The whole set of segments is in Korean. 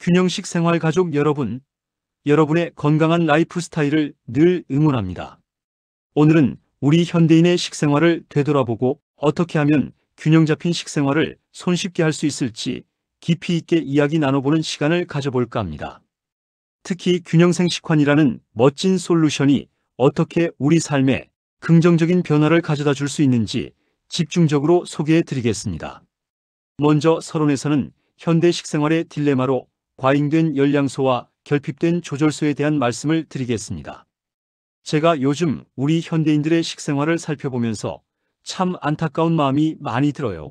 균형식 생활 가족 여러분, 여러분의 건강한 라이프 스타일을 늘 응원합니다. 오늘은 우리 현대인의 식생활을 되돌아보고 어떻게 하면 균형 잡힌 식생활을 손쉽게 할 수 있을지 깊이 있게 이야기 나눠보는 시간을 가져볼까 합니다. 특히 균형생 식환이라는 멋진 솔루션이 어떻게 우리 삶에 긍정적인 변화를 가져다 줄 수 있는지 집중적으로 소개해 드리겠습니다. 먼저 서론에서는 현대 식생활의 딜레마로 과잉된 열량소와 결핍된 조절소에 대한 말씀을 드리겠습니다. 제가 요즘 우리 현대인들의 식생활을 살펴보면서 참 안타까운 마음이 많이 들어요.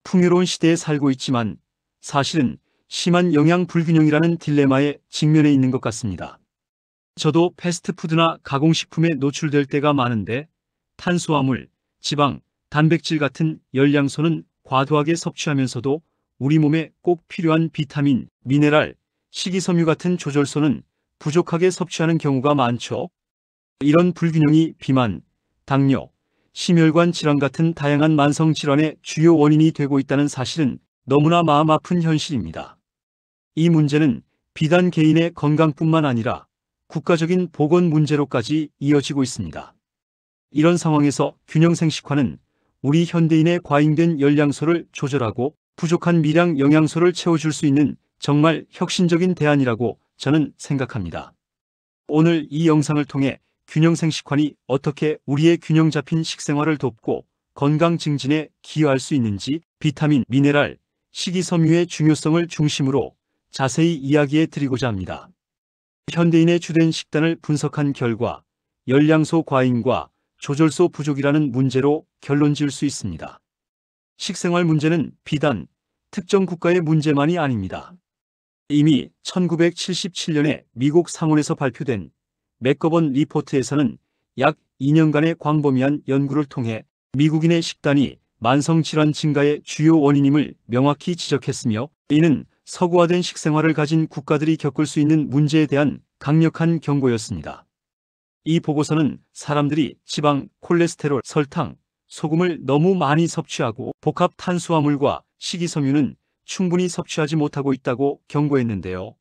풍요로운 시대에 살고 있지만 사실은 심한 영양 불균형이라는 딜레마에 직면해 있는 것 같습니다. 저도 패스트푸드나 가공식품에 노출될 때가 많은데 탄수화물, 지방, 단백질 같은 열량소는 과도하게 섭취하면서도 우리 몸에 꼭 필요한 비타민, 미네랄, 식이섬유 같은 조절소는 부족하게 섭취하는 경우가 많죠. 이런 불균형이 비만, 당뇨, 심혈관 질환 같은 다양한 만성 질환의 주요 원인이 되고 있다는 사실은 너무나 마음 아픈 현실입니다. 이 문제는 비단 개인의 건강뿐만 아니라 국가적인 보건 문제로까지 이어지고 있습니다. 이런 상황에서 균형생 식환은 우리 현대인의 과잉된 열량소를 조절하고 부족한 미량 영양소를 채워줄 수 있는 정말 혁신적인 대안이라고 저는 생각합니다. 오늘 이 영상을 통해 균형생 식환이 어떻게 우리의 균형 잡힌 식생활을 돕고 건강 증진에 기여할 수 있는지 비타민, 미네랄, 식이섬유의 중요성을 중심으로 자세히 이야기해 드리고자 합니다. 현대인의 주된 식단을 분석한 결과 열량소 과잉과 조절소 부족이라는 문제로 결론 지을 수 있습니다. 식생활 문제는 비단 특정 국가의 문제만이 아닙니다. 이미 1977년에 미국 상원에서 발표된 맥거번 리포트에서는 약 2년간의 광범위한 연구를 통해 미국인의 식단이 만성질환 증가의 주요 원인임을 명확히 지적했으며 이는 서구화된 식생활을 가진 국가들이 겪을 수 있는 문제에 대한 강력한 경고였습니다. 이 보고서는 사람들이 지방, 콜레스테롤, 설탕, 소금을 너무 많이 섭취하고 복합 탄수화물과 식이섬유는 충분히 섭취하지 못하고 있다고 경고했는데요.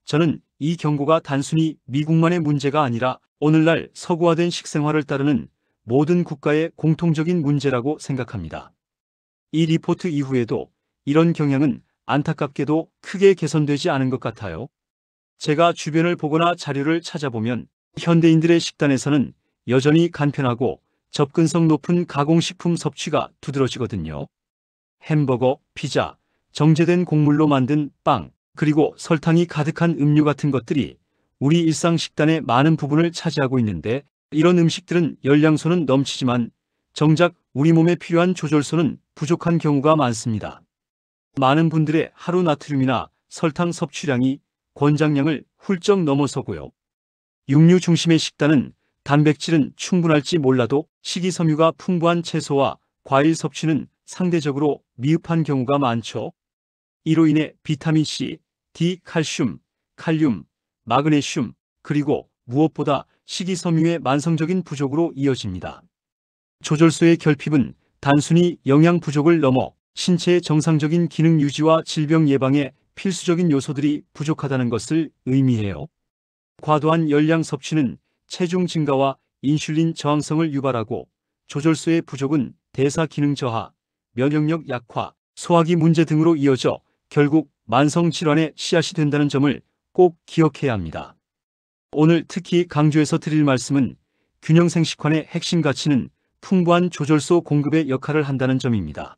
저는 이 경고가 단순히 미국만의 문제가 아니라 오늘날 서구화된 식생활을 따르는 모든 국가의 공통적인 문제라고 생각합니다. 이 리포트 이후에도 이런 경향은 안타깝게도 크게 개선되지 않은 것 같아요. 제가 주변을 보거나 자료를 찾아보면 현대인들의 식단에서는 여전히 간편하고 접근성 높은 가공식품 섭취가 두드러지거든요. 햄버거, 피자, 정제된 곡물로 만든 빵, 그리고 설탕이 가득한 음료 같은 것들이 우리 일상 식단의 많은 부분을 차지하고 있는데 이런 음식들은 열량소는 넘치지만 정작 우리 몸에 필요한 조절소는 부족한 경우가 많습니다. 많은 분들의 하루 나트륨이나 설탕 섭취량이 권장량을 훌쩍 넘어서고요. 육류 중심의 식단은 단백질은 충분할지 몰라도 식이섬유가 풍부한 채소와 과일 섭취는 상대적으로 미흡한 경우가 많죠. 이로 인해 비타민C, D, 칼륨, 마그네슘, 그리고 무엇보다 식이섬유의 만성적인 부족으로 이어집니다. 조절소의 결핍은 단순히 영양 부족을 넘어 신체의 정상적인 기능 유지와 질병 예방에 필수적인 요소들이 부족하다는 것을 의미해요. 과도한 열량 섭취는 체중 증가와 인슐린 저항성을 유발하고 조절소의 부족은 대사 기능 저하, 면역력 약화, 소화기 문제 등으로 이어져 결국 만성 질환의 씨앗이 된다는 점을 꼭 기억해야 합니다. 오늘 특히 강조해서 드릴 말씀은 균형생 식환의 핵심 가치는 풍부한 조절소 공급의 역할을 한다는 점입니다.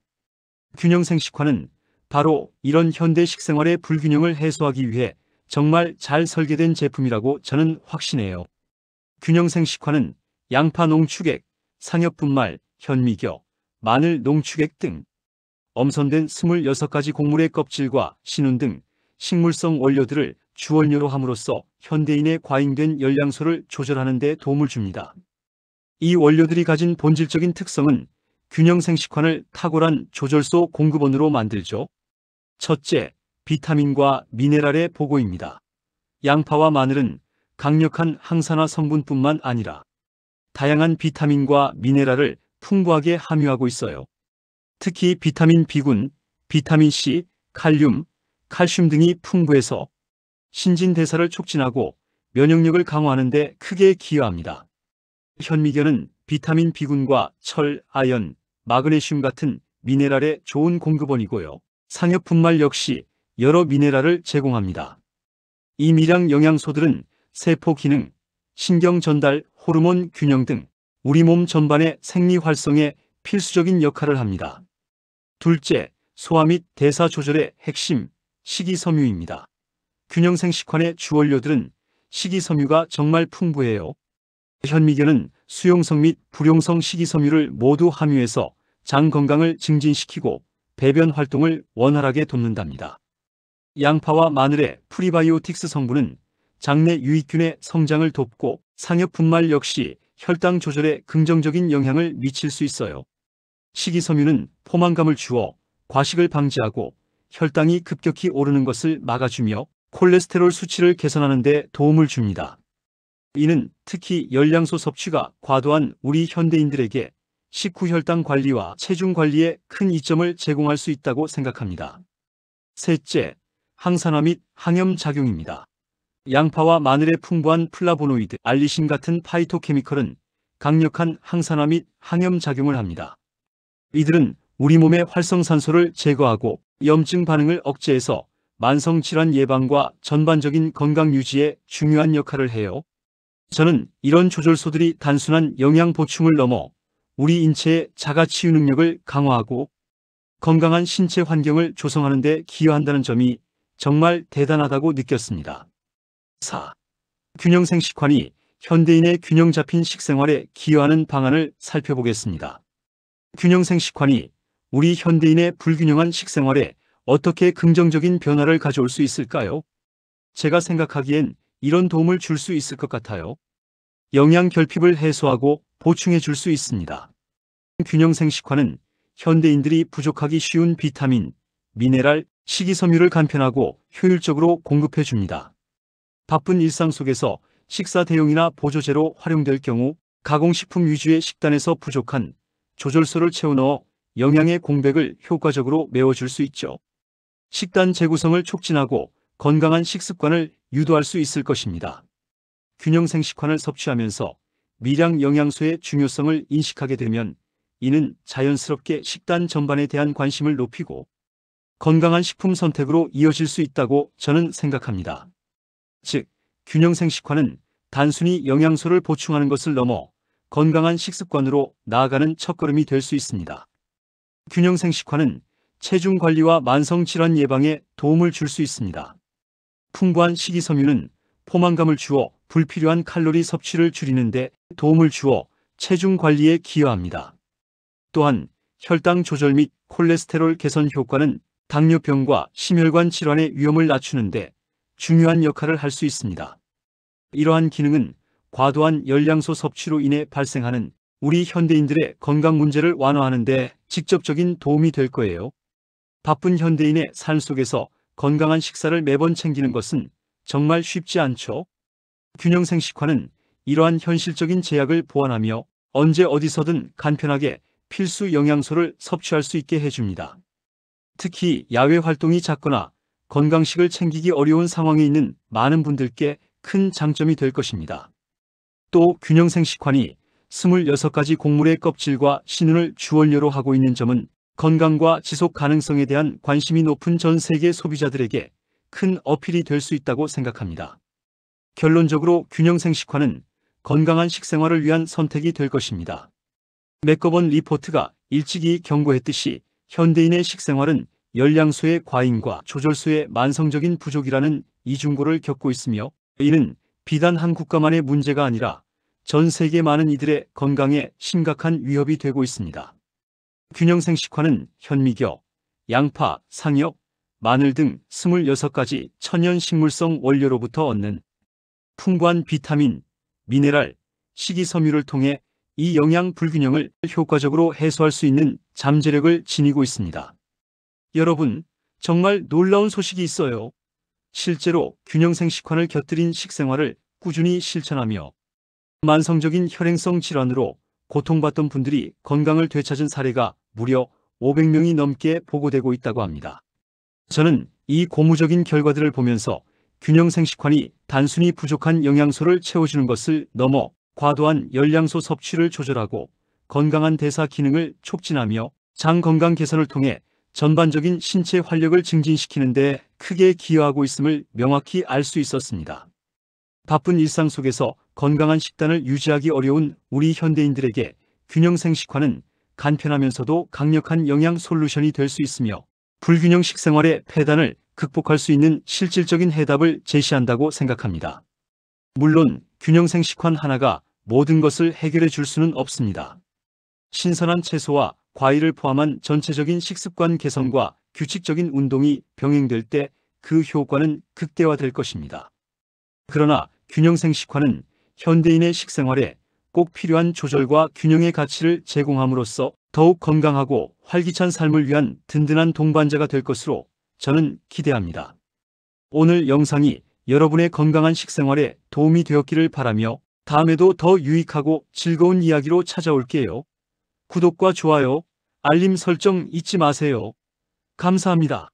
균형생 식환은 바로 이런 현대 식생활의 불균형을 해소하기 위해 정말 잘 설계된 제품이라고 저는 확신해요. 균형생 식환은 양파 농축액, 상엽분말, 현미교, 마늘 농축액 등 엄선된 26가지 곡물의 껍질과 신운 등 식물성 원료들을 주원료로 함으로써 현대인의 과잉된 열량소를 조절하는 데 도움을 줍니다. 이 원료들이 가진 본질적인 특성은 균형생 식환을 탁월한 조절소 공급원으로 만들죠. 첫째, 비타민과 미네랄의 보고입니다. 양파와 마늘은 강력한 항산화 성분뿐만 아니라 다양한 비타민과 미네랄을 풍부하게 함유하고 있어요. 특히 비타민 B군, 비타민 C, 칼륨, 칼슘 등이 풍부해서 신진대사를 촉진하고 면역력을 강화하는 데 크게 기여합니다. 현미견은 비타민 B군과 철, 아연, 마그네슘 같은 미네랄의 좋은 공급원이고요. 상엽 분말 역시 여러 미네랄을 제공합니다. 이 미량 영양소들은 세포 기능, 신경 전달, 호르몬 균형 등 우리 몸 전반의 생리 활성에 필수적인 역할을 합니다. 둘째, 소화 및 대사 조절의 핵심, 식이섬유입니다. 균형생 식환의 주원료들은 식이섬유가 정말 풍부해요. 현미견은 수용성 및 불용성 식이섬유를 모두 함유해서 장 건강을 증진시키고 배변 활동을 원활하게 돕는답니다. 양파와 마늘의 프리바이오틱스 성분은 장내 유익균의 성장을 돕고 상엽 분말 역시 혈당 조절에 긍정적인 영향을 미칠 수 있어요. 식이섬유는 포만감을 주어 과식을 방지하고 혈당이 급격히 오르는 것을 막아주며 콜레스테롤 수치를 개선하는 데 도움을 줍니다. 이는 특히 열량소 섭취가 과도한 우리 현대인들에게 식후 혈당 관리와 체중 관리에 큰 이점을 제공할 수 있다고 생각합니다. 셋째, 항산화 및 항염 작용입니다. 양파와 마늘의 풍부한 플라보노이드, 알리신 같은 파이토케미컬은 강력한 항산화 및 항염 작용을 합니다. 이들은 우리 몸의 활성산소를 제거하고 염증 반응을 억제해서 만성질환 예방과 전반적인 건강 유지에 중요한 역할을 해요. 저는 이런 조절소들이 단순한 영양 보충을 넘어 우리 인체의 자가치유 능력을 강화하고 건강한 신체 환경을 조성하는 데 기여한다는 점이 정말 대단하다고 느꼈습니다. 4. 균형생 식환이 현대인의 균형 잡힌 식생활에 기여하는 방안을 살펴보겠습니다. 균형생 식환이 우리 현대인의 불균형한 식생활에 어떻게 긍정적인 변화를 가져올 수 있을까요? 제가 생각하기엔 이런 도움을 줄 수 있을 것 같아요. 영양 결핍을 해소하고 보충해 줄 수 있습니다. 균형생 식환은 현대인들이 부족하기 쉬운 비타민, 미네랄, 식이섬유를 간편하고 효율적으로 공급해 줍니다. 바쁜 일상 속에서 식사 대용이나 보조제로 활용될 경우 가공식품 위주의 식단에서 부족한 조절소를 채워 넣어 영양의 공백을 효과적으로 메워줄 수 있죠. 식단 재구성을 촉진하고 건강한 식습관을 유도할 수 있을 것입니다. 균형생 식환을 섭취하면서 미량 영양소의 중요성을 인식하게 되면 이는 자연스럽게 식단 전반에 대한 관심을 높이고 건강한 식품 선택으로 이어질 수 있다고 저는 생각합니다. 즉, 균형생 식환은 단순히 영양소를 보충하는 것을 넘어 건강한 식습관으로 나아가는 첫걸음이 될 수 있습니다. 균형생 식환은 체중 관리와 만성질환 예방에 도움을 줄 수 있습니다. 풍부한 식이섬유는 포만감을 주어 불필요한 칼로리 섭취를 줄이는 데 도움을 주어 체중 관리에 기여합니다. 또한 혈당 조절 및 콜레스테롤 개선 효과는 당뇨병과 심혈관 질환의 위험을 낮추는 데 중요한 역할을 할 수 있습니다. 이러한 기능은 과도한 열량소 섭취로 인해 발생하는 우리 현대인들의 건강 문제를 완화하는 데 직접적인 도움이 될 거예요. 바쁜 현대인의 삶 속에서 건강한 식사를 매번 챙기는 것은 정말 쉽지 않죠. 균형생 식환은 이러한 현실적인 제약을 보완하며 언제 어디서든 간편하게 필수 영양소를 섭취할 수 있게 해줍니다. 특히 야외 활동이 잦거나 건강식을 챙기기 어려운 상황에 있는 많은 분들께 큰 장점이 될 것입니다. 또 균형생 식환이 26가지 곡물의 껍질과 신운을 주원료로 하고 있는 점은 건강과 지속 가능성에 대한 관심이 높은 전 세계 소비자들에게 큰 어필이 될 수 있다고 생각합니다. 결론적으로 균형생 식환은 건강한 식생활을 위한 선택이 될 것입니다. 맥거번 리포트가 일찍이 경고했듯이 현대인의 식생활은 열량소의 과잉과 조절소의 만성적인 부족이라는 이중고를 겪고 있으며 이는 비단 한 국가만의 문제가 아니라 전 세계 많은 이들의 건강에 심각한 위협이 되고 있습니다. 균형생 식환은 현미겨, 양파, 상엽, 마늘 등 26가지 천연 식물성 원료로부터 얻는 풍부한 비타민, 미네랄, 식이섬유를 통해 이 영양 불균형을 효과적으로 해소할 수 있는 잠재력을 지니고 있습니다. 여러분, 정말 놀라운 소식이 있어요. 실제로 균형생 식환을 곁들인 식생활을 꾸준히 실천하며 만성적인 혈행성 질환으로 고통받던 분들이 건강을 되찾은 사례가 무려 500명이 넘게 보고되고 있다고 합니다. 저는 이 고무적인 결과들을 보면서 균형생식환이 단순히 부족한 영양소를 채워주는 것을 넘어 과도한 열량소 섭취를 조절하고 건강한 대사 기능을 촉진하며 장 건강 개선을 통해 전반적인 신체 활력을 증진시키는 데 크게 기여하고 있음을 명확히 알 수 있었습니다. 바쁜 일상 속에서 건강한 식단을 유지하기 어려운 우리 현대인들에게 균형생식환은 간편하면서도 강력한 영양 솔루션이 될 수 있으며 불균형 식생활의 폐단을 극복할 수 있는 실질적인 해답을 제시한다고 생각합니다. 물론 균형생식환 하나가 모든 것을 해결해 줄 수는 없습니다. 신선한 채소와 과일을 포함한 전체적인 식습관 개선과 규칙적인 운동이 병행될 때 그 효과는 극대화될 것입니다. 그러나 균형생식환은 현대인의 식생활에 꼭 필요한 조절과 균형의 가치를 제공함으로써 더욱 건강하고 활기찬 삶을 위한 든든한 동반자가 될 것으로 저는 기대합니다. 오늘 영상이 여러분의 건강한 식생활에 도움이 되었기를 바라며 다음에도 더 유익하고 즐거운 이야기로 찾아올게요. 구독과 좋아요, 알림 설정 잊지 마세요. 감사합니다.